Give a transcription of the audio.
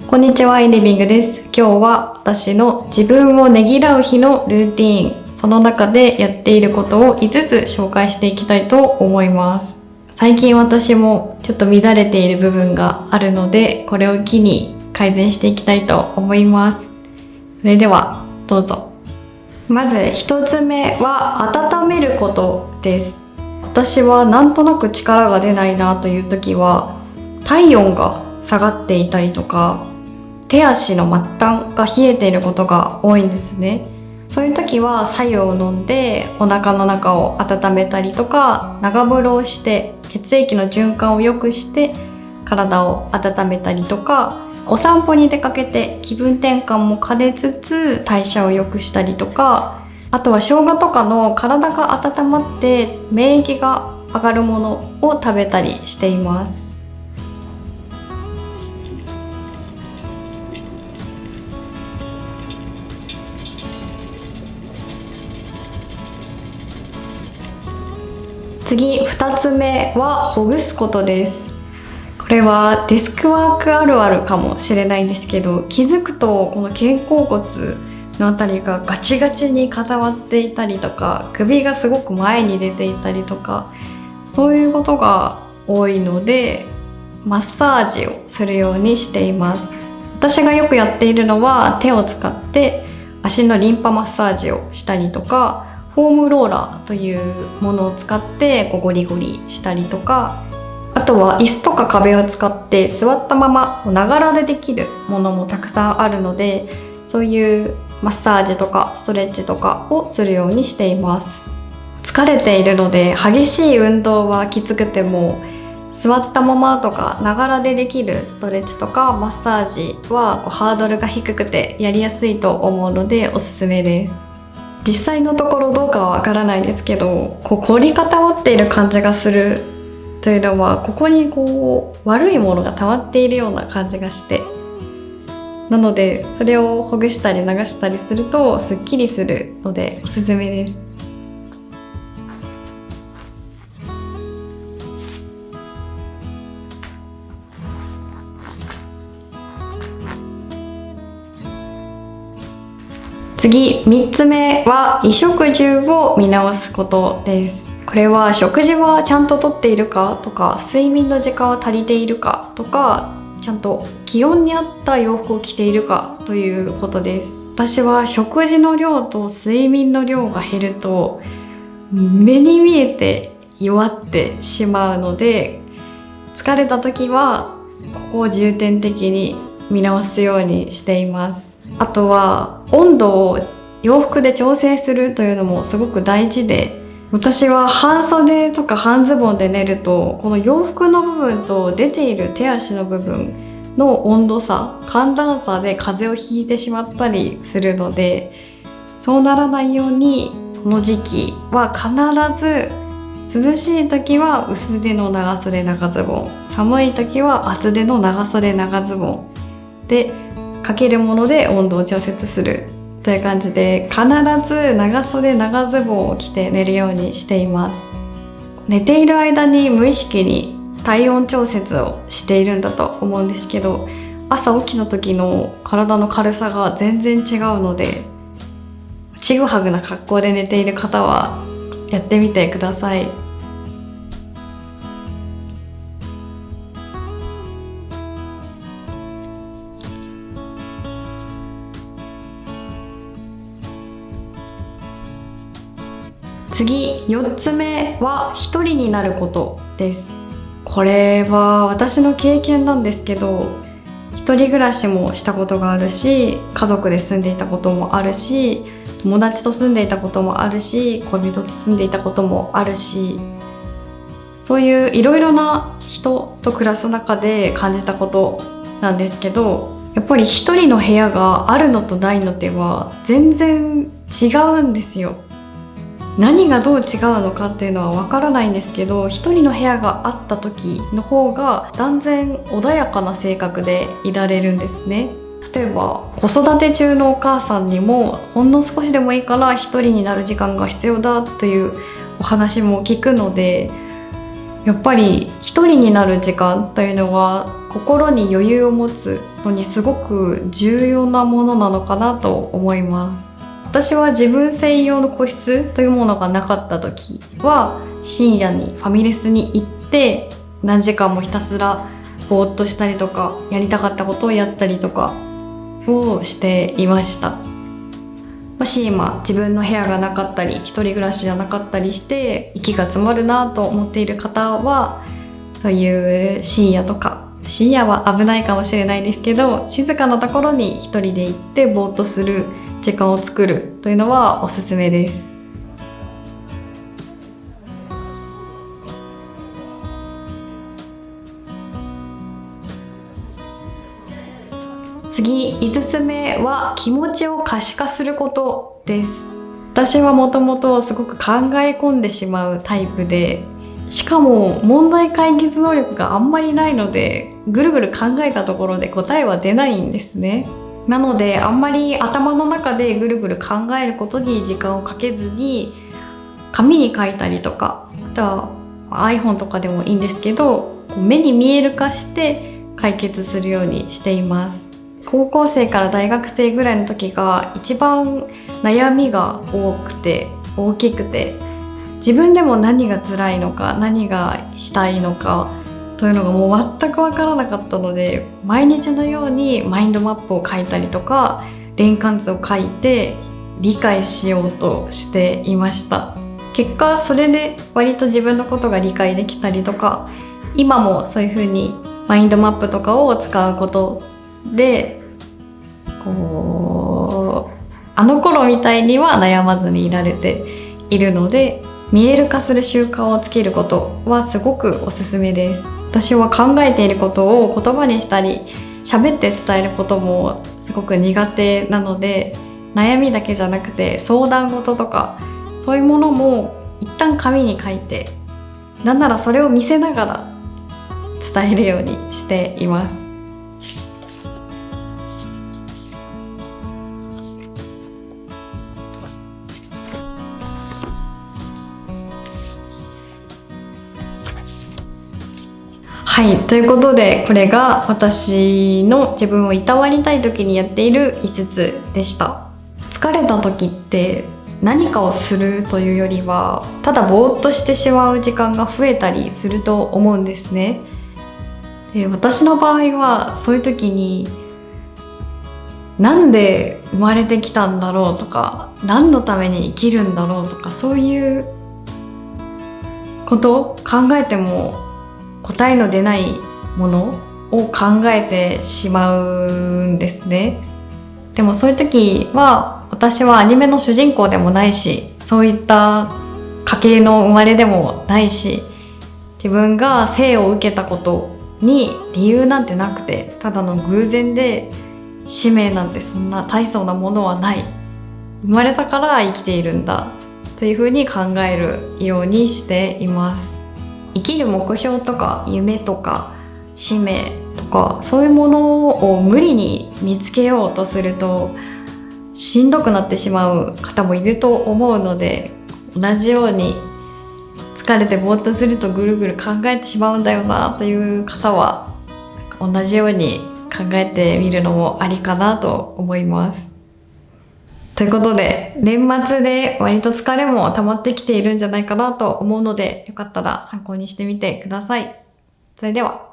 こんにちは、インリビングです。今日は私の自分をねぎらう日のルーティーン、その中でやっていることを5つ紹介していきたいと思います。最近私もちょっと乱れている部分があるので、これを機に改善していきたいと思います。それではどうぞ。まず1つ目は温めることです。私はなんとなく力が出ないなという時は、体温が下がっていたりとか、手足の末端が冷えていることが多いんですね。そういう時は白湯を飲んでお腹の中を温めたりとか、長風呂をして血液の循環を良くして体を温めたりとか、お散歩に出かけて気分転換も兼ねつつ代謝を良くしたりとか、あとは生姜とかの体が温まって免疫が上がるものを食べたりしています。次2つ目はほぐすことです。これはデスクワークあるあるかもしれないんですけど、気づくとこの肩甲骨のあたりがガチガチに固まっていたりとか、首がすごく前に出ていたりとか、そういうことが多いのでマッサージをするようにしています。私がよくやっているのは手を使って足のリンパマッサージをしたりとか、フォームローラーというものを使ってゴリゴリしたりとか、あとは椅子とか壁を使って座ったままながらでできるものもたくさんあるので、そういうマッサージとかストレッチとかをするようにしています。疲れているので激しい運動はきつくても、座ったままとかながらでできるストレッチとかマッサージはハードルが低くてやりやすいと思うのでおすすめです。実際のところどうかはわからないですけど、凝り固まっている感じがするというのは、ここに悪いものが溜まっているような感じがして、なのでそれをほぐしたり流したりするとすっきりするのでおすすめです。次3つ目は衣食住を見直すことです。これは食事はちゃんととっているかとか、睡眠の時間は足りているかとか、ちゃんと気温に合った洋服を着ているかということです。私は食事の量と睡眠の量が減ると目に見えて弱ってしまうので、疲れた時はここを重点的に見直すようにしています。あとは温度を洋服で調整するというのもすごく大事で、私は半袖とか半ズボンで寝ると、この洋服の部分と出ている手足の部分の温度差、寒暖差で風邪をひいてしまったりするので、そうならないようにこの時期は必ず涼しい時は薄手の長袖長ズボン、寒い時は厚手の長袖長ズボンでかけるもので温度を調節するという感じで、必ず長袖長ズボンを着て寝るようにしています。寝ている間に無意識に体温調節をしているんだと思うんですけど、朝起きた時の体の軽さが全然違うので、ちぐはぐな格好で寝ている方はやってみてください。次4つ目は一人になることです。これは私の経験なんですけど、一人暮らしもしたことがあるし、家族で住んでいたこともあるし、友達と住んでいたこともあるし、恋人と住んでいたこともあるし、そういういろいろな人と暮らす中で感じたことなんですけど、やっぱり一人の部屋があるのとないのでは全然違うんですよ。何がどう違うのかっていうのはわからないんですけど、一人の部屋があった時の方が断然穏やかな性格でいられるんですね。例えば子育て中のお母さんにも、ほんの少しでもいいから一人になる時間が必要だというお話も聞くので、やっぱり一人になる時間というのは心に余裕を持つのにすごく重要なものなのかなと思います。私は自分専用の個室というものがなかった時は深夜にファミレスに行って何時間もひたすらぼーっとしたりとかやりたかったことをやったりとかをしていました。もし今自分の部屋がなかったり一人暮らしじゃなかったりして息が詰まるなと思っている方は、そういう深夜とか、深夜は危ないかもしれないですけど、静かなところに一人で行ってぼーっとする時間を作るというのはおすすめです。次、5つ目は気持ちを可視化することです。私はもともとすごく考え込んでしまうタイプで、しかも問題解決能力があんまりないので、ぐるぐる考えたところで答えは出ないんですね。なのであんまり頭の中でぐるぐる考えることに時間をかけずに、紙に書いたりとか、あとは iPhone とかでもいいんですけど、目に見える化して解決するようにしています。高校生から大学生ぐらいの時が一番悩みが大きくて、自分でも何が辛いのか何がしたいのかというのがもう全く分からなかったので、毎日のようにマインドマップを書いたりとか連関図を書いて理解しようとしていました。結果それで割と自分のことが理解できたりとか、今もそういう風にマインドマップとかを使うことであの頃みたいには悩まずにいられているので、見える化する習慣をつけることはすごくおすすめです。私は考えていることを言葉にしたり喋って伝えることもすごく苦手なので、悩みだけじゃなくて相談事とかそういうものも一旦紙に書いて、なんならそれを見せながら伝えるようにしています。はい、ということでこれが私の自分をいたわりたい時にやっている5つでした。疲れた時って何かをするというよりはただぼーっとしてしまう時間が増えたりすると思うんですね。で、私の場合はそういう時になんで生まれてきたんだろうとか、何のために生きるんだろうとか、そういうことを考えても答えの出ないものを考えてしまうんですね。でもそういう時は私はアニメの主人公でもないし、そういった家系の生まれでもないし、自分が生を受けたことに理由なんてなくて、ただの偶然で、使命なんてそんな大層なものはない、生まれたから生きているんだというふうに考えるようにしています。生きる目標とか夢とか使命とかそういうものを無理に見つけようとするとしんどくなってしまう方もいると思うので、同じように疲れてぼーっとするとぐるぐる考えてしまうんだよなという方は同じように考えてみるのもありかなと思います。ということで、年末で割と疲れも溜まってきているんじゃないかなと思うので、よかったら参考にしてみてください。それでは。